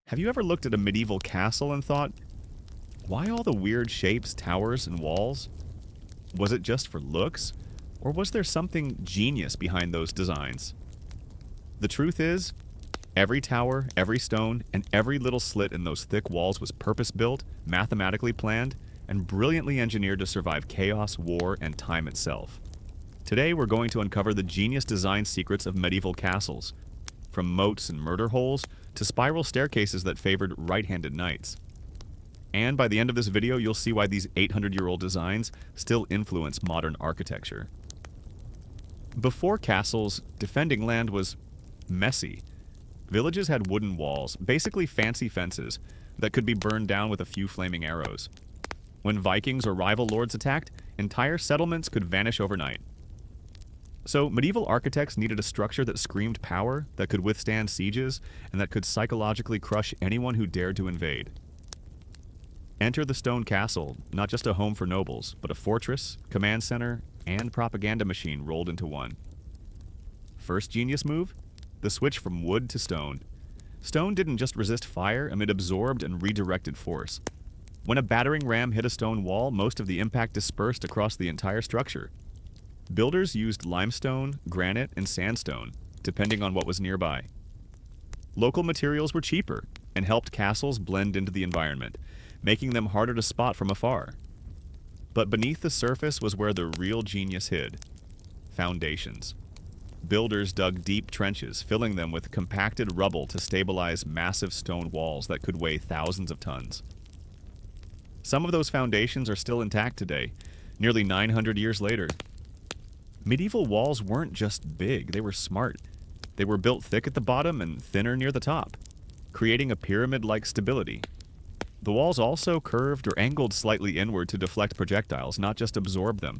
Have you ever looked at a medieval castle and thought, why all the weird shapes, towers, and walls? Was it just for looks? Or was there something genius behind those designs? The truth is, every tower, every stone, and every little slit in those thick walls was purpose-built, mathematically planned, and brilliantly engineered to survive chaos, war, and time itself. Today, we're going to uncover the genius design secrets of medieval castles, from moats and murder holes to spiral staircases that favored right-handed knights. And by the end of this video, you'll see why these 800-year-old designs still influence modern architecture. Before castles, defending land was messy. Villages had wooden walls, basically fancy fences, that could be burned down with a few flaming arrows. When Vikings or rival lords attacked, entire settlements could vanish overnight. So, medieval architects needed a structure that screamed power, that could withstand sieges, and that could psychologically crush anyone who dared to invade. Enter the stone castle, not just a home for nobles, but a fortress, command center, and propaganda machine rolled into one. First genius move? The switch from wood to stone. Stone didn't just resist fire, it absorbed and redirected force. When a battering ram hit a stone wall, most of the impact dispersed across the entire structure. Builders used limestone, granite, and sandstone, depending on what was nearby. Local materials were cheaper and helped castles blend into the environment, making them harder to spot from afar. But beneath the surface was where the real genius hid: foundations. Builders dug deep trenches, filling them with compacted rubble to stabilize massive stone walls that could weigh thousands of tons. Some of those foundations are still intact today, nearly 900 years later. Medieval walls weren't just big, they were smart. They were built thick at the bottom and thinner near the top, creating a pyramid-like stability. The walls also curved or angled slightly inward to deflect projectiles, not just absorb them.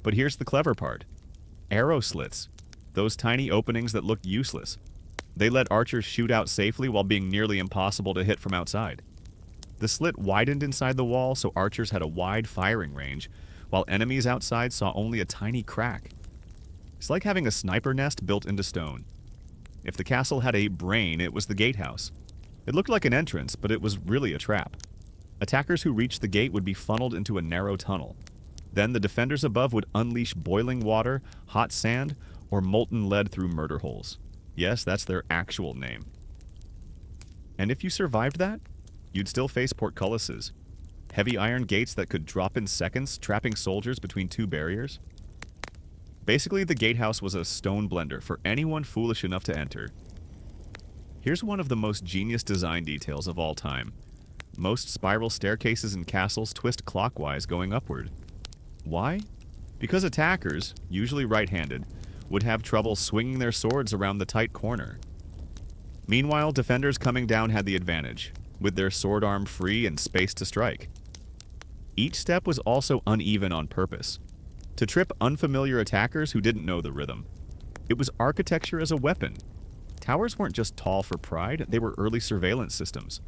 But here's the clever part: arrow slits, those tiny openings that looked useless. They let archers shoot out safely while being nearly impossible to hit from outside. The slit widened inside the wall so archers had a wide firing range, while enemies outside saw only a tiny crack. It's like having a sniper nest built into stone. If the castle had a brain, it was the gatehouse. It looked like an entrance, but it was really a trap. Attackers who reached the gate would be funneled into a narrow tunnel. Then the defenders above would unleash boiling water, hot sand, or molten lead through murder holes. Yes, that's their actual name. And if you survived that, you'd still face portcullises, heavy iron gates that could drop in seconds, trapping soldiers between two barriers. Basically, the gatehouse was a stone blender for anyone foolish enough to enter. Here's one of the most genius design details of all time. Most spiral staircases in castles twist clockwise going upward. Why? Because attackers, usually right-handed, would have trouble swinging their swords around the tight corner. Meanwhile, defenders coming down had the advantage, with their sword arm free and space to strike. Each step was also uneven on purpose, to trip unfamiliar attackers who didn't know the rhythm. It was architecture as a weapon. Towers weren't just tall for pride, they were early surveillance systems.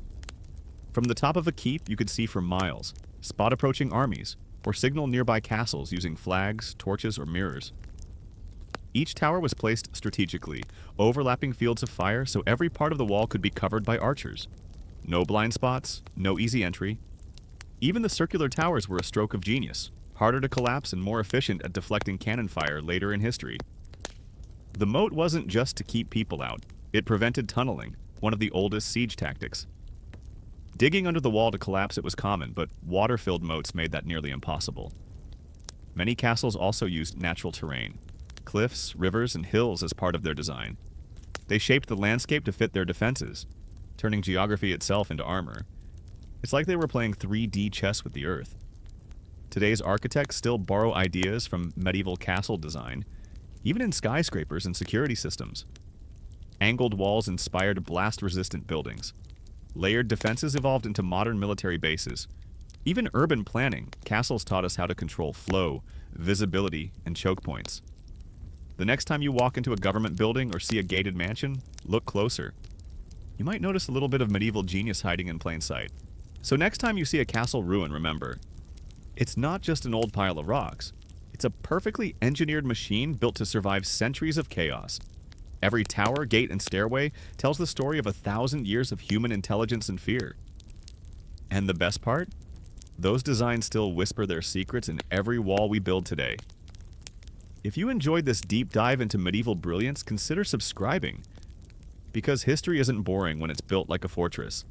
From the top of a keep, you could see for miles, spot approaching armies, or signal nearby castles using flags, torches, or mirrors. Each tower was placed strategically, overlapping fields of fire so every part of the wall could be covered by archers. No blind spots, no easy entry. Even the circular towers were a stroke of genius, harder to collapse and more efficient at deflecting cannon fire later in history. The moat wasn't just to keep people out. It prevented tunneling, one of the oldest siege tactics. Digging under the wall to collapse it was common, but water-filled moats made that nearly impossible. Many castles also used natural terrain, cliffs, rivers, and hills as part of their design. They shaped the landscape to fit their defenses, turning geography itself into armor. It's like they were playing 3D chess with the earth. Today's architects still borrow ideas from medieval castle design, even in skyscrapers and security systems. Angled walls inspired blast-resistant buildings. Layered defenses evolved into modern military bases. Even urban planning, castles taught us how to control flow, visibility, and choke points. The next time you walk into a government building or see a gated mansion, look closer. You might notice a little bit of medieval genius hiding in plain sight. So next time you see a castle ruin, remember, it's not just an old pile of rocks. It's a perfectly engineered machine built to survive centuries of chaos. Every tower, gate, and stairway tells the story of 1,000 years of human intelligence and fear. And the best part? Those designs still whisper their secrets in every wall we build today. If you enjoyed this deep dive into medieval brilliance, consider subscribing. Because history isn't boring when it's built like a fortress.